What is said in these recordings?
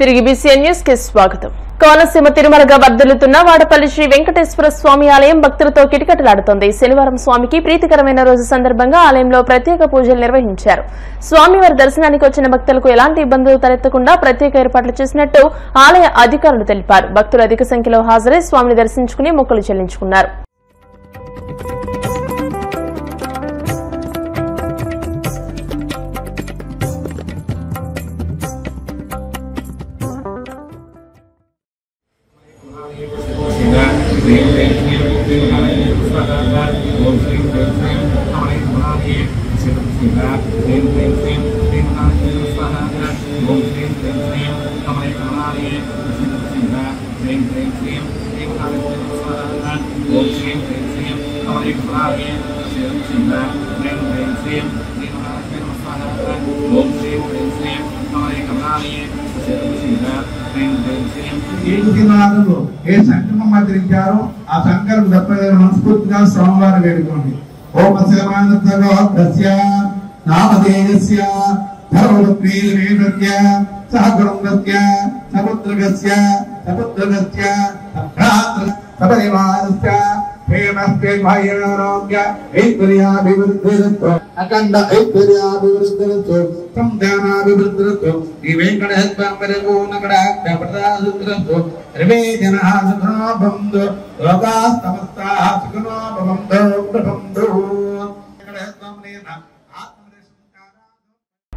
తిరిగి BCN news కి స్వాగతం. కోనసీమ తిరుమలగా వర్ధిల్లుతున్న వాడపల్లి శ్రీ వెంకటేశ్వర స్వామి ఆలయం భక్తులతో కిటకిటలాడుతోంది. శనివారం స్వామికి ప్రీతికరమైన రోజు సందర్భంగా ఆలయంలో ప్రత్యేక పూజలు నిర్వహించారు. స్వామివారి దర్శనానికి వచ్చిన భక్తులకు ఎలాంటి ఇబ్బందులు తలెత్తకుండా ప్రత్యేక ఏర్పాట్లు చేసినట్టు ఆలయ అధికారులు తెలిపారు. భక్తులు అధిక సంఖ్యలో హాజరై స్వామిని దర్శించుకుని మొక్కులు చెల్లించుకున్నారు. ఏ సంకల్పం ఆచరించారో ఆ సంకల్పం తప్పని మనస్ఫూర్తిగా స్వామివారిని వేడుకోండి. ఓం అస్య నామధేయస్య ధర్మవృత్రీర్వేదస్య సహగుణస్య సపుత్రస్య సపుత్రస్య సపరివారస్య హేమస్య భాయనారోగ్య ఐశ్వర్యాభివృద్ధిరస్తు అఖండ ఐశ్వర్యాభివృద్ధిరస్తు సంధానాభివృద్ధిరస్తు ఈ వెంకటేశ్వరో నగడాక్ష ప్రదాసురస్తు త్రివేదనా సుఖనో భవంతు లోకాస్తమస్తాః సుఖనో భవంతు.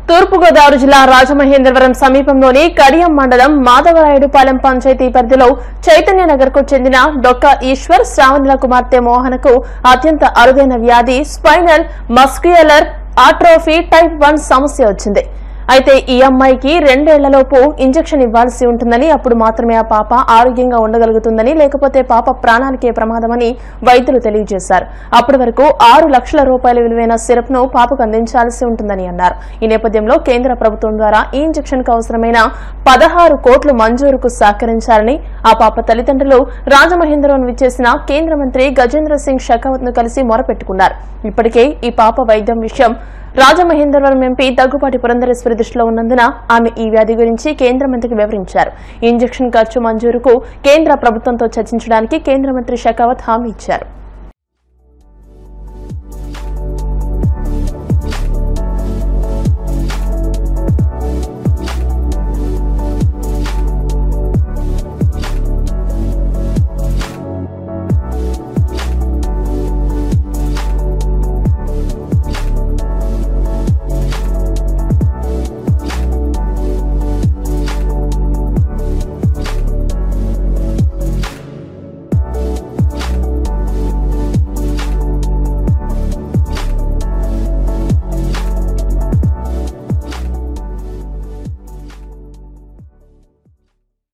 తూర్పుగోదావరి జిల్లా రాజమహేంద్రవరం సమీపంలోని కడియం మండలం మాధవరాయుడుపాలెం పంచాయతీ పరిధిలో చైతన్యనగర్ కు చెందిన డొక్క ఈశ్వర్ శ్రావణుల కుమార్తె మోహనకు అత్యంత అరుదైన వ్యాధి స్పైనల్ మస్క్యులర్ ఆట్రోఫీ టైప్ 1 సమస్య వచ్చింది. అయితే ఈ అమ్మాయికి 2 ఏళ్లలోపు ఇంజెక్షన్ ఇవ్వాల్సి ఉంటుందని, అప్పుడు మాత్రమే ఆ పాప ఆరోగ్యంగా ఉండగలుగుతుందని, లేకపోతే పాప ప్రాణానికే ప్రమాదమని వైద్యులు తెలియజేశారు. అప్పటి వరకు 6 లక్షల రూపాయల విలువైన సిరప్ ను పాపకు అందించాల్సి ఉంటుందని అన్నారు. ఈ నేపథ్యంలో కేంద్ర ప్రభుత్వం ద్వారా ఈ ఇంజెక్షన్ కు అవసరమైన 16 కోట్లు మంజూరుకు సహకరించాలని ఆ పాప తల్లిదండ్రులు రాజమహేంద్రవరం విచ్చేసిన కేంద్ర మంత్రి గజేంద్ర సింగ్ షెకావత్ ను కలిసి మొరపెట్టుకున్నారు. ఇప్పటికే ఈ పాప వైద్యం విషయం రాజమహేంద్రవరం ఎంపీ దగ్గుపాటి పురంధరేశ్వరి దృష్టిలో ఉన్నందున ఆమె ఈ వ్యాధి గురించి కేంద్ర మంత్రికి వివరించారు. ఇంజెక్షన్ ఖర్చు మంజూరుకు కేంద్ర ప్రభుత్వంతో చర్చించడానికి కేంద్ర మంత్రి షెకావత్ హామీ ఇచ్చారు.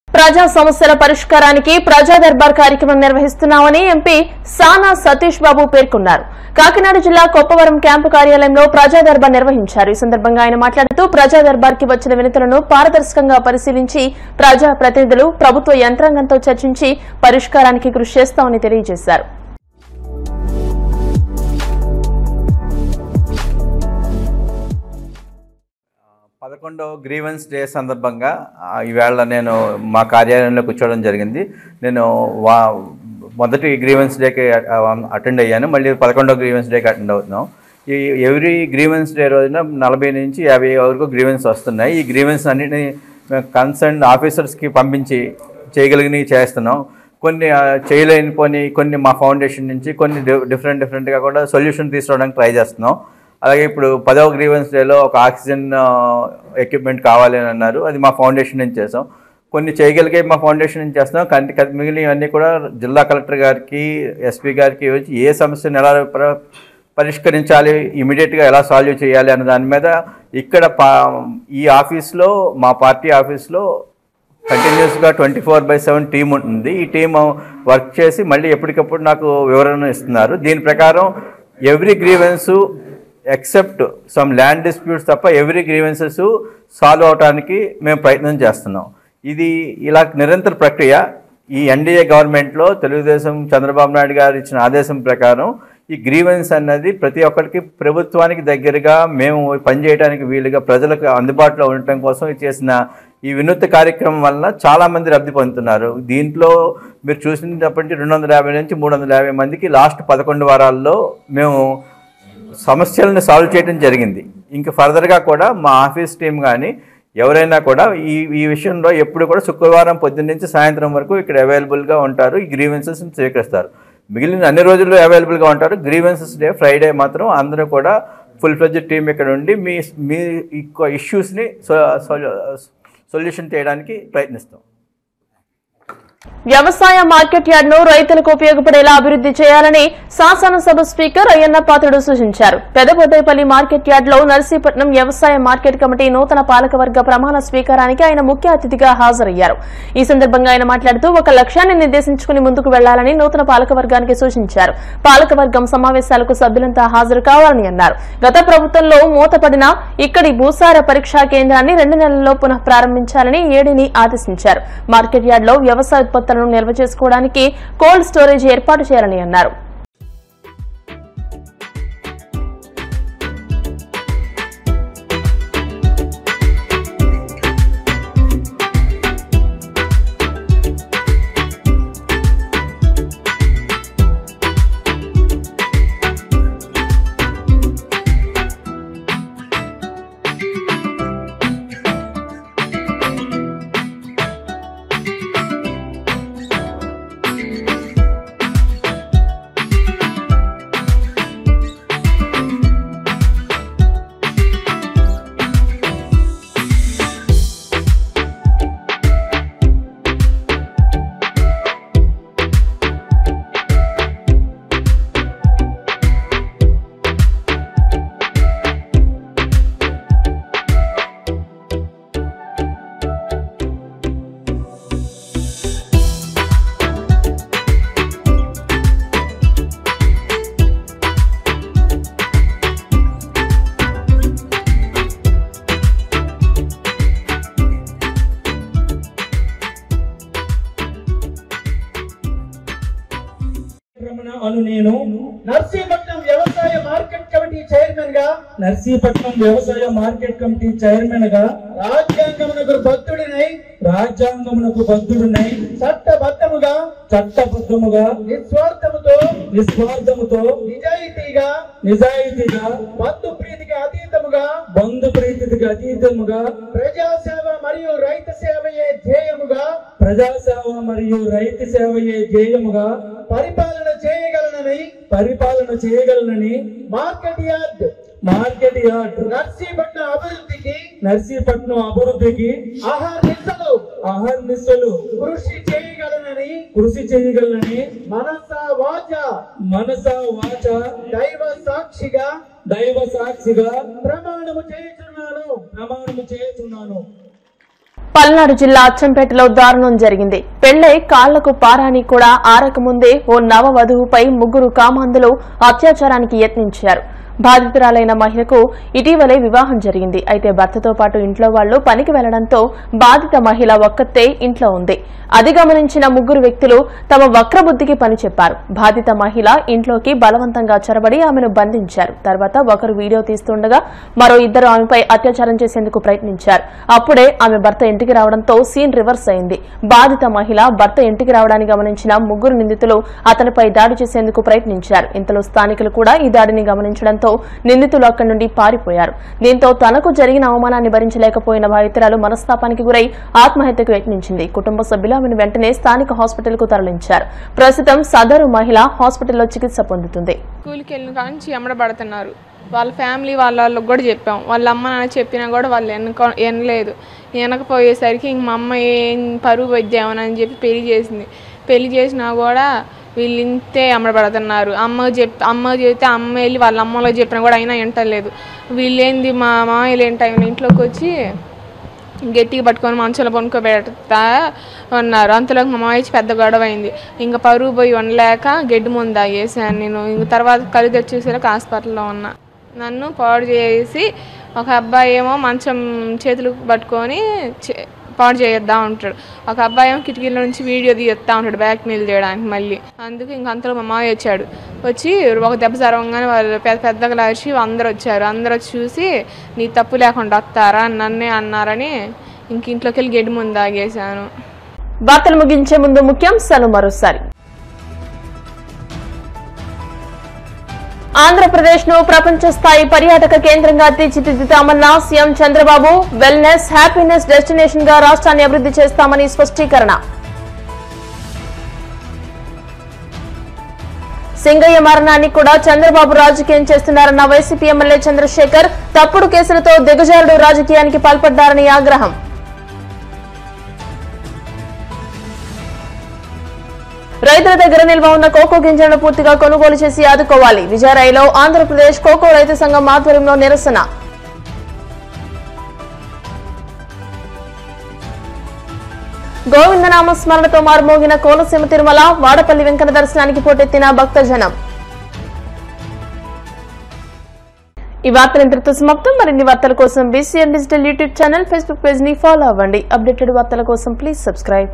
ప్రజా సమస్యల పరిష్కారానికి ప్రజా దర్బార్ కార్యక్రమం నిర్వహిస్తున్నామని ఎంపీ సానా సతీష్ బాబు పేర్కొన్నారు. కాకినాడ జిల్లా కొప్పవరం క్యాంపు కార్యాలయంలో ప్రజా దర్బార్ నిర్వహించారు. ఈ సందర్భంగా ఆయన మాట్లాడుతూ ప్రజా దర్బార్ కి వచ్చిన వినతులను పారదర్శకంగా పరిశీలించి ప్రజా ప్రతినిధులు ప్రభుత్వ యంత్రాంగంతో చర్చించి పరిష్కారానికి కృషి చేస్తామని తెలియజేశారు. గ్రీవెన్స్ డే సందర్భంగా ఈవేళ నేను మా కార్యాలయంలో కూర్చోవడం జరిగింది. నేను మొదటి గ్రీవెన్స్ డేకి అటెండ్ అయ్యాను, మళ్ళీ 11వ గ్రీవెన్స్ డేకి అటెండ్ అవుతున్నాం. ఈ ఎవ్రీ గ్రీవెన్స్ డే రోజున 40 నుంచి 50 వరకు గ్రీవెన్స్ వస్తున్నాయి. ఈ గ్రీవెన్స్ అన్నిటిని కన్సర్న్ ఆఫీసర్స్కి పంపించి చేయగలిగినవి చేస్తున్నాం. కొన్ని చేయలేని కొన్ని మా ఫౌండేషన్ నుంచి కొన్ని డిఫరెంట్గా కూడా సొల్యూషన్ తీసుకురావడానికి ట్రై చేస్తున్నాం. అలాగే ఇప్పుడు 10వ గ్రీవెన్స్ డేలో ఒక ఆక్సిజన్ ఎక్విప్మెంట్ కావాలి అని అన్నారు, అది మా ఫౌండేషన్ నుంచి చేసాం. కొన్ని చేయగలిగే మా ఫౌండేషన్ నుంచి చేస్తున్నాం. మిగిలినవన్నీ కూడా జిల్లా కలెక్టర్ గారికి, ఎస్పీ గారికి వచ్చి ఏ సమస్యను ఎలా పరిష్కరించాలి, ఇమీడియట్గా ఎలా సాల్వ్ చేయాలి అన్న దాని మీద ఇక్కడ ఈ ఆఫీస్లో, మా పార్టీ ఆఫీస్లో కంటిన్యూస్గా 24/7 టీం ఉంటుంది. ఈ టీం వర్క్ చేసి మళ్ళీ ఎప్పటికప్పుడు నాకు వివరణ ఇస్తున్నారు. దీని ప్రకారం every grievance except some land disputes తప్ప ఎవ్రీ గ్రీవెన్సెస్ సాల్వ్ అవడానికి మేము ప్రయత్నం చేస్తున్నాం. ఇది ఇలా నిరంతర ప్రక్రియ. ఈ ఎన్డీఏ గవర్నమెంట్లో తెలుగుదేశం చంద్రబాబు నాయుడు గారు ఇచ్చిన ఆదేశం ప్రకారం ఈ గ్రీవెన్స్ అన్నది ప్రతి ఒక్కరికి ప్రభుత్వానికి దగ్గరగా మేము పనిచేయడానికి వీలుగా ప్రజలకు అందుబాటులో ఉండటం కోసం చేసిన ఈ వినూత్న కార్యక్రమం వలన చాలామంది లబ్ధి పొందుతున్నారు. దీంట్లో మీరు చూసినప్పటి 250 నుంచి 350 మందికి లాస్ట్ 11 వారాల్లో మేము సమస్యలను సాల్వ్ చేయడం జరిగింది. ఇంకా ఫర్దర్గా కూడా మా ఆఫీస్ టీం కానీ ఎవరైనా కూడా ఈ విషయంలో ఎప్పుడు కూడా శుక్రవారం పొద్దున్న నుంచి సాయంత్రం వరకు ఇక్కడ అవైలబుల్గా ఉంటారు. ఈ గ్రీవెన్సెస్ని స్వీకరిస్తారు. మిగిలిన అన్ని రోజుల్లో అవైలబుల్గా ఉంటారు. గ్రీవెన్సెస్ డే ఫ్రైడే మాత్రం అందరూ కూడా ఫుల్ ఫ్లెడ్జ్డ్ టీం ఇక్కడ ఉండి మీ ఇష్యూస్ని సొల్యూషన్ చేయడానికి ప్రయత్నిస్తాం. వ్యవసాయ మార్కెట్ యార్డ్ ను రైతులకు ఉపయోగపడేలా అభివృద్ధి చేయాలని శాసనసభ స్పీకర్ అయ్యన్న పాత్రుడు సూచించారు. పెదబొడ్డేపల్లి మార్కెట్ యార్డ్ లో నర్సీపట్నం వ్యవసాయ మార్కెట్ కమిటీ నూతన పాలకవర్గ ప్రమాణ స్వీకారానికి ఆయన ముఖ్య అతిథిగా హాజరయ్యారు. ఈ సందర్భంగా ఆయన మాట్లాడుతూ ఒక లక్ష్యాన్ని నిర్దేశించుకుని ముందుకు వెళ్లాలని నూతన పాలకవర్గానికి సూచించారు. పాలకవర్గం సమావేశాలకు సభ్యులంతా హాజరు కావాలని అన్నారు. గత ప్రభుత్వంలో మూతపడిన ఇక్కడి భూసార పరీక్షా కేంద్రాన్ని 2 నెలల్లో పునః ప్రారంభించాలని ఏడీని ఆదేశించారు. మార్కెట్ యార్డ్ లో వ్యవసాయ ఉత్పత్తులను నిల్వ చేసుకోవడానికి కోల్డ్ స్టోరేజ్ ఏర్పాటు చేయాలని అన్నారు. నేను నర్సీపట్నం వ్యవసాయ మార్కెట్ కమిటీ చైర్మన్ గా రాజ్యాంగమునకు బద్ధుడినై చట్టబద్ధముగా నిస్వార్థముతో నిజాయితీగా బంధు ప్రీతికి అతీతముగా ప్రజాసేవ మరియు రైతు సేవయే ధ్యేయముగా పరిపాలన చేయగలనని మార్కెట్ యార్డ్ నర్సీపట్నం అభివృద్ధికి అహర్నిశలు కృషి చేయగలనని మనసా వాచ దైవ సాక్షిగా ప్రమాణము చేస్తున్నాను. పల్నాడు జిల్లా అచ్చంపేటలో దారుణం జరిగింది. పెళ్లై కాళ్లకు పారాని కూడా ఆరకముందే ఓ నవ వధువుపై 3 కామాంధులు అత్యాచారానికి యత్నించారు. బాధితురాలైన మహిళకు ఇటీవలే వివాహం జరిగింది. అయితే భర్తతో పాటు ఇంట్లో వాళ్లు పనికి వెళ్లడంతో బాధిత మహిళ ఒక్కతే ఇంట్లో ఉంది. అది గమనించిన 3 వ్యక్తులు తమ వక్రబుద్ధికి పని చెప్పారు. బాధిత మహిళ ఇంట్లోకి బలవంతంగా చొరబడి ఆమెను బంధించారు. తర్వాత ఒకరు వీడియో తీస్తుండగా మరో 2 ఆమెపై అత్యాచారం చేసేందుకు ప్రయత్నించారు. అప్పుడే ఆమె భర్త ఇంటికి రావడంతో సీన్ రివర్స్ అయింది. బాధిత మహిళ భర్త ఇంటికి రావడాన్ని గమనించిన 3 నిందితులు అతనిపై దాడి చేసేందుకు ప్రయత్నించారు. ఇంతలో స్థానికులు కూడా ఈ దాడిని గమనించడంతో నిందితులు అక్కడి నుండి పారిపోయారు. దీంతో తనకు జరిగిన అవమానాన్ని భరించలేకపోయిన బాధితురాలు మనస్తాపానికి గురై ఆత్మహత్యకు యత్నించింది. కుటుంబ సభ్యులు ఆమెను వెంటనే స్థానిక హాస్పిటల్ కు తరలించారు. ప్రస్తుతం సదరు మహిళ హాస్పిటల్లో చికిత్స పొందుతుంది. స్కూల్కి వెళ్ళిన కాంచి ఎమ్మడబడుతున్నారు. వాళ్ళ ఫ్యామిలీ వాళ్ళకి కూడా చెప్పాం. వాళ్ళ అమ్మ నాన్న చెప్పినా కూడా వాళ్ళు వినలేదు. వెనకపోయేసరికి ఇంక మా అమ్మ ఏం పరువు వద్దామని చెప్పి పెళ్లి చేసినా కూడా వీళ్ళు ఇంతే అమ్మడబడుతున్నారు. అమ్మకి చెప్తే అమ్మ వెళ్ళి వాళ్ళ అమ్మలో చెప్పినా కూడా అయినా వింటలేదు. వీళ్ళేంది మా మామయ్యలు ఏంటి ఆయన ఇంట్లోకి వచ్చి గట్టిగా పట్టుకొని మంచంలో పనుకోబెడతా ఉన్నారు. అంతలోకి మా మామయ్య పెద్ద గొడవ అయింది. ఇంకా పరువు పోయి ఉండలేక గడ్డి ముందు వేసాను నేను. ఇంక తర్వాత కళ్ళు తెచ్చేసరికి హాస్పిటల్లో ఉన్నా. నన్ను పాడు చేసి ఒక అబ్బాయి ఏమో మంచం చేతులు పట్టుకొని పాడు చేయొద్దా ఉంటాడు. ఒక అబ్బాయి ఏమో కిటికీల నుంచి వీడియో తీయొస్తా ఉంటాడు బ్యాక్ మెయిల్ చేయడానికి. మళ్ళీ అందుకు ఇంక అంతలో మా మామయ్య వచ్చాడు. వచ్చి ఒక దెబ్బ జరగగానే వాళ్ళు పెద్దగా లాచి అందరూ వచ్చారు. అందరూ వచ్చి చూసి నీ తప్పు లేకుండా వస్తారా నన్నే అన్నారని ఇంక ఇంట్లోకి వెళ్ళి గడ్డి ముందు తాగేశాను. వార్తలు ముగించే ముందు ముఖ్యాంశాలు మరోసారి. ఆంధ్రప్రదేశ్ ను ప్రపంచ స్థాయి పర్యాటక కేంద్రంగా తీర్చిదిద్దుతామన్న CM Chandrababu. Wellness, happiness destination గా రాష్ట్రాన్ని అభివృద్ధి చేస్తామని స్పష్టీకరణ. సింగయ్య మరణాన్ని కూడా చంద్రబాబు రాజకీయం చేస్తున్నారన్న వైసీపీ ఎమ్మెల్యే చంద్రశేఖర్. తప్పుడు కేసులతో దిగజారుడు రాజకీయానికి పాల్పడ్డారని ఆగ్రహం. రైతుల దగ్గర నిల్వ ఉన్న కోకో గింజలను పూర్తిగా కొనుగోలు చేసి ఆదుకోవాలి. విజయరాయిలో ఆంధ్రప్రదేశ్ కోకో రైతు సంఘం ఆధ్వర్యంలో నిరసన. గోవిందనామ స్మరణతో మారుమోగిన కోనసీమ తిరుమల. వాడపల్లి వెంకన్న దర్శనానికి పోటెత్తిన భక్తజనం. ఈ వార్తలు ఇంతటితో సమాప్తం. మరిన్ని వార్తల కోసం BCN digital YouTube channel, Facebook page ని ఫాలో అవ్వండి. అప్డేటెడ్ వార్తల కోసం ప్లీజ్ సబ్స్క్రైబ్.